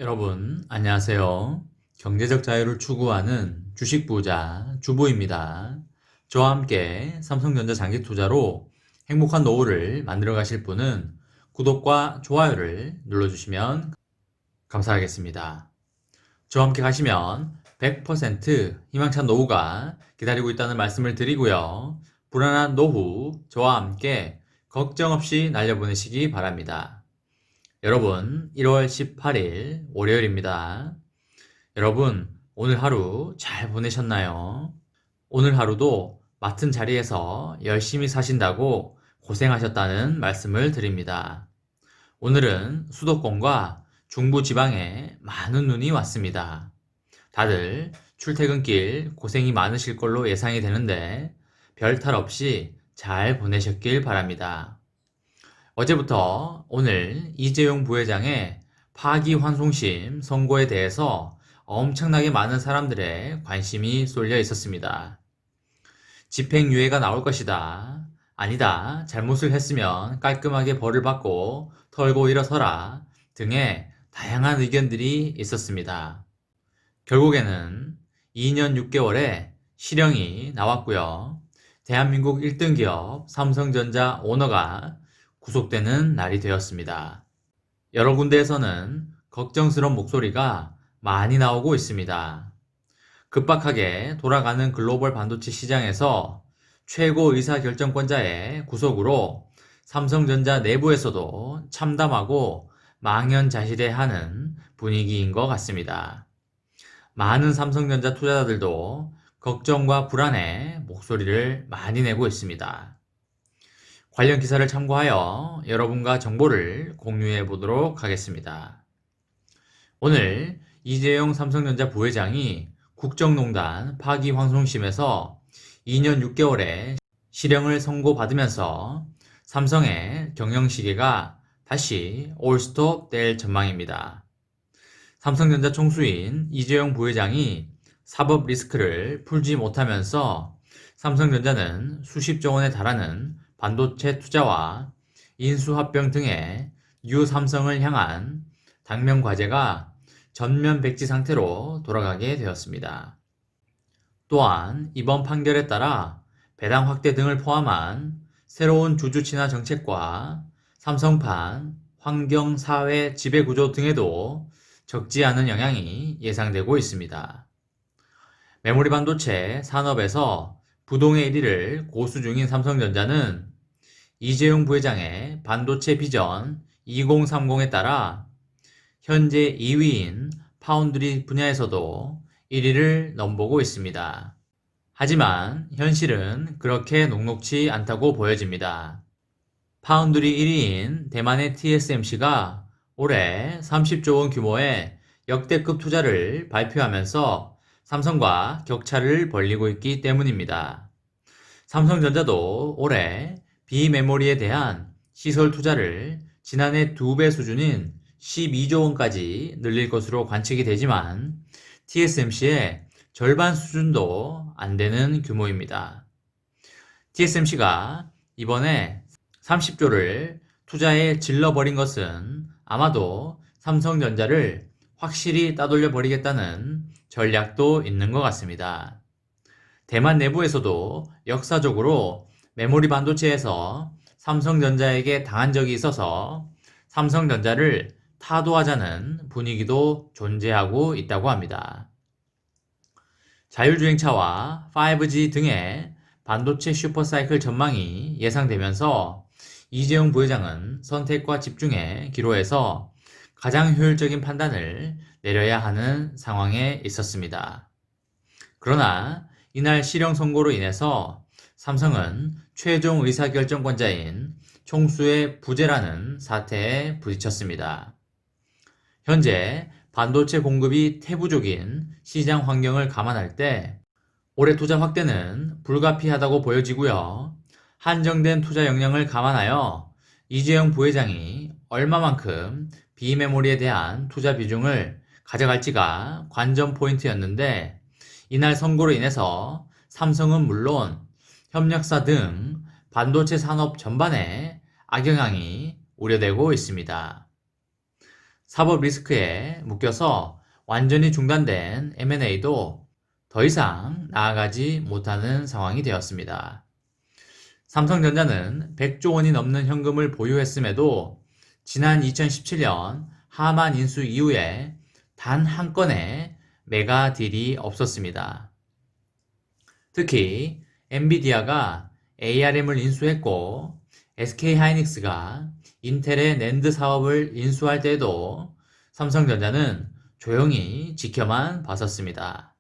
여러분, 안녕하세요. 경제적 자유를 추구하는 주식 부자 주부입니다. 저와 함께 삼성전자 장기 투자로 행복한 노후를 만들어 가실 분은 구독과 좋아요를 눌러주시면 감사하겠습니다. 저와 함께 가시면 100% 희망찬 노후가 기다리고 있다는 말씀을 드리고요. 불안한 노후 저와 함께 걱정 없이 날려보내시기 바랍니다. 여러분, 1월 18일 월요일입니다. 여러분, 오늘 하루 잘 보내셨나요? 오늘 하루도 맡은 자리에서 열심히 사신다고 고생하셨다는 말씀을 드립니다. 오늘은 수도권과 중부 지방에 많은 눈이 왔습니다. 다들 출퇴근길 고생이 많으실 걸로 예상이 되는데 별 탈 없이 잘 보내셨길 바랍니다. 어제부터 오늘 이재용 부회장의 파기환송심 선고에 대해서 엄청나게 많은 사람들의 관심이 쏠려 있었습니다. 집행유예가 나올 것이다. 아니다. 잘못을 했으면 깔끔하게 벌을 받고 털고 일어서라 등의 다양한 의견들이 있었습니다. 결국에는 2년 6개월의 실형이 나왔고요. 대한민국 1등 기업 삼성전자 오너가 구속되는 날이 되었습니다. 여러 군데에서는 걱정스러운 목소리가 많이 나오고 있습니다. 급박하게 돌아가는 글로벌 반도체 시장에서 최고 의사결정권자의 구속으로 삼성전자 내부에서도 참담하고 망연자실해하는 분위기인 것 같습니다. 많은 삼성전자 투자자들도 걱정과 불안에 목소리를 많이 내고 있습니다. 관련 기사를 참고하여 여러분과 정보를 공유해 보도록 하겠습니다. 오늘 이재용 삼성전자 부회장이 국정농단 파기환송심에서 2년 6개월의 실형을 선고받으면서 삼성의 경영시계가 다시 올스톱 될 전망입니다. 삼성전자 총수인 이재용 부회장이 사법 리스크를 풀지 못하면서 삼성전자는 수십조 원에 달하는 반도체 투자와 인수합병 등의 뉴삼성을 향한 당면 과제가 전면 백지 상태로 돌아가게 되었습니다. 또한 이번 판결에 따라 배당 확대 등을 포함한 새로운 주주 친화 정책과 삼성판 환경 사회 지배구조 등에도 적지 않은 영향이 예상되고 있습니다. 메모리 반도체 산업에서 부동의 1위를 고수 중인 삼성전자는 이재용 부회장의 반도체 비전 2030에 따라 현재 2위인 파운드리 분야에서도 1위를 넘보고 있습니다. 하지만 현실은 그렇게 녹록지 않다고 보여집니다. 파운드리 1위인 대만의 TSMC가 올해 30조 원 규모의 역대급 투자를 발표하면서 삼성과 격차를 벌리고 있기 때문입니다. 삼성전자도 올해 비메모리에 대한 시설 투자를 지난해 2배 수준인 12조 원까지 늘릴 것으로 관측이 되지만 TSMC의 절반 수준도 안 되는 규모입니다. TSMC가 이번에 30조를 투자에 질러버린 것은 아마도 삼성전자를 확실히 따돌려 버리겠다는 전략도 있는 것 같습니다. 대만 내부에서도 역사적으로 메모리 반도체에서 삼성전자에게 당한 적이 있어서 삼성전자를 타도하자는 분위기도 존재하고 있다고 합니다. 자율주행차와 5G 등의 반도체 슈퍼사이클 전망이 예상되면서 이재용 부회장은 선택과 집중에 기로해서 가장 효율적인 판단을 내려야 하는 상황에 있었습니다. 그러나 이날 실형 선고로 인해서 삼성은 최종 의사결정권자인 총수의 부재라는 사태에 부딪혔습니다. 현재 반도체 공급이 태부적인 시장 환경을 감안할 때 올해 투자 확대는 불가피하다고 보여지고요. 한정된 투자 역량을 감안하여 이재용 부회장이 얼마만큼 비메모리에 대한 투자 비중을 가져갈지가 관전 포인트였는데 이날 선고로 인해서 삼성은 물론 협력사 등 반도체 산업 전반에 악영향이 우려되고 있습니다. 사법 리스크에 묶여서 완전히 중단된 M&A도 더 이상 나아가지 못하는 상황이 되었습니다. 삼성전자는 100조 원이 넘는 현금을 보유했음에도 지난 2017년 하만 인수 이후에 단 한 건의 메가 딜이 없었습니다. 특히 엔비디아가 ARM을 인수했고 SK하이닉스가 인텔의 낸드 사업을 인수할 때에도 삼성전자는 조용히 지켜만 봤었습니다.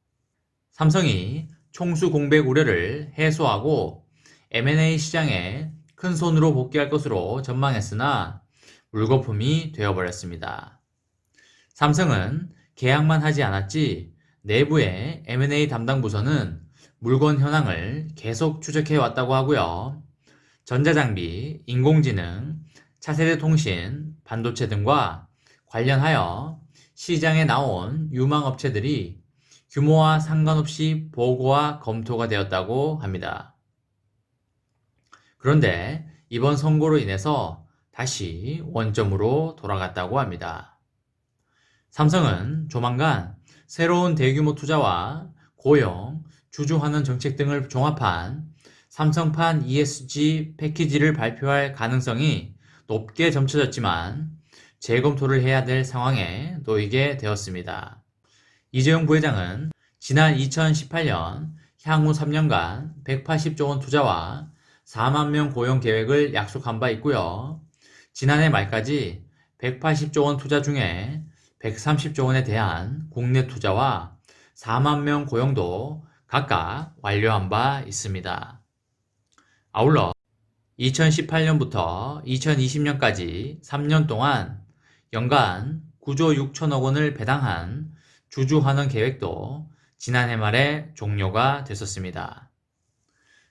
삼성이 총수 공백 우려를 해소하고 M&A 시장에 큰 손으로 복귀할 것으로 전망했으나 물거품이 되어버렸습니다. 삼성은 계약만 하지 않았지 내부의 M&A 담당 부서는 물건 현황을 계속 추적해 왔다고 하고요. 전자장비, 인공지능, 차세대 통신, 반도체 등과 관련하여 시장에 나온 유망업체들이 규모와 상관없이 보고와 검토가 되었다고 합니다. 그런데 이번 선고로 인해서 다시 원점으로 돌아갔다고 합니다. 삼성은 조만간 새로운 대규모 투자와 고용, 주주환원 정책 등을 종합한 삼성판 ESG 패키지를 발표할 가능성이 높게 점쳐졌지만 재검토를 해야 될 상황에 놓이게 되었습니다. 이재용 부회장은 지난 2018년 향후 3년간 180조 원 투자와 4만 명 고용 계획을 약속한 바 있고요. 지난해 말까지 180조 원 투자 중에 130조 원에 대한 국내 투자와 4만 명 고용도 각각 완료한 바 있습니다. 아울러 2018년부터 2020년까지 3년 동안 연간 9조 6천억 원을 배당한 주주환원 계획도 지난해 말에 종료가 됐었습니다.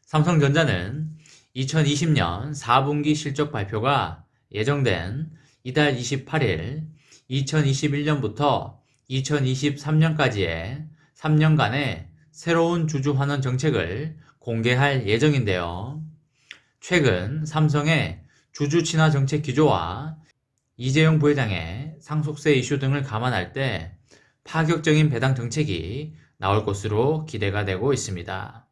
삼성전자는 2020년 4분기 실적 발표가 예정된 이달 28일 2021년부터 2023년까지의 3년간의 새로운 주주환원 정책을 공개할 예정인데요. 최근 삼성의 주주 친화 정책 기조와 이재용 부회장의 상속세 이슈 등을 감안할 때 파격적인 배당 정책이 나올 것으로 기대가 되고 있습니다.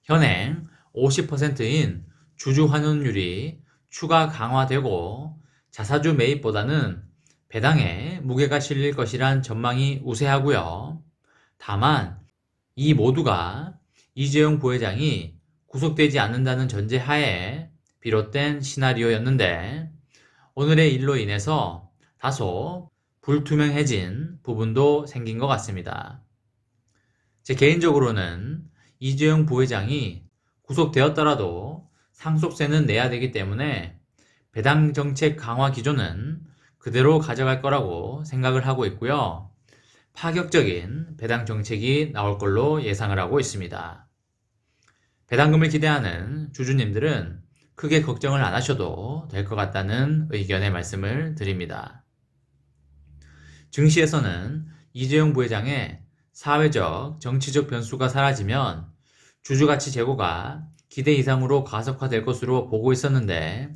현행 50%인 주주 환원율이 추가 강화되고 자사주 매입보다는 배당에 무게가 실릴 것이란 전망이 우세하고요. 다만 이 모두가 이재용 부회장이 구속되지 않는다는 전제 하에 비롯된 시나리오였는데 오늘의 일로 인해서 다소 불투명해진 부분도 생긴 것 같습니다. 제 개인적으로는 이재용 부회장이 구속되었더라도 상속세는 내야 되기 때문에 배당 정책 강화 기조는 그대로 가져갈 거라고 생각을 하고 있고요. 파격적인 배당 정책이 나올 걸로 예상을 하고 있습니다. 배당금을 기대하는 주주님들은 크게 걱정을 안 하셔도 될 것 같다는 의견의 말씀을 드립니다. 증시에서는 이재용 부회장의 사회적, 정치적 변수가 사라지면 주주가치 제고가 기대 이상으로 가속화될 것으로 보고 있었는데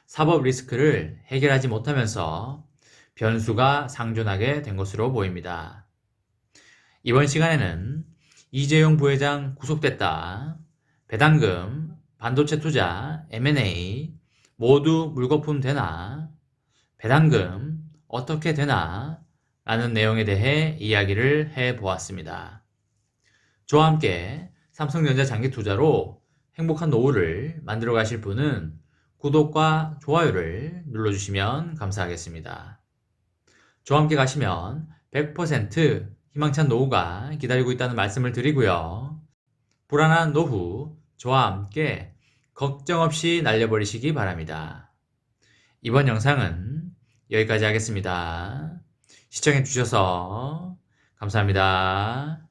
사법 리스크를 해결하지 못하면서 변수가 상존하게 된 것으로 보입니다. 이번 시간에는 이재용 부회장 구속됐다, 배당금, 반도체 투자, M&A 모두 물거품 되나, 배당금 어떻게 되나 라는 내용에 대해 이야기를 해보았습니다. 저와 함께 삼성전자 장기 투자로 행복한 노후를 만들어 가실 분은 구독과 좋아요를 눌러주시면 감사하겠습니다. 저와 함께 가시면 100% 희망찬 노후가 기다리고 있다는 말씀을 드리고요. 불안한 노후 저와 함께 걱정 없이 날려버리시기 바랍니다. 이번 영상은 여기까지 하겠습니다. 시청해주셔서 감사합니다.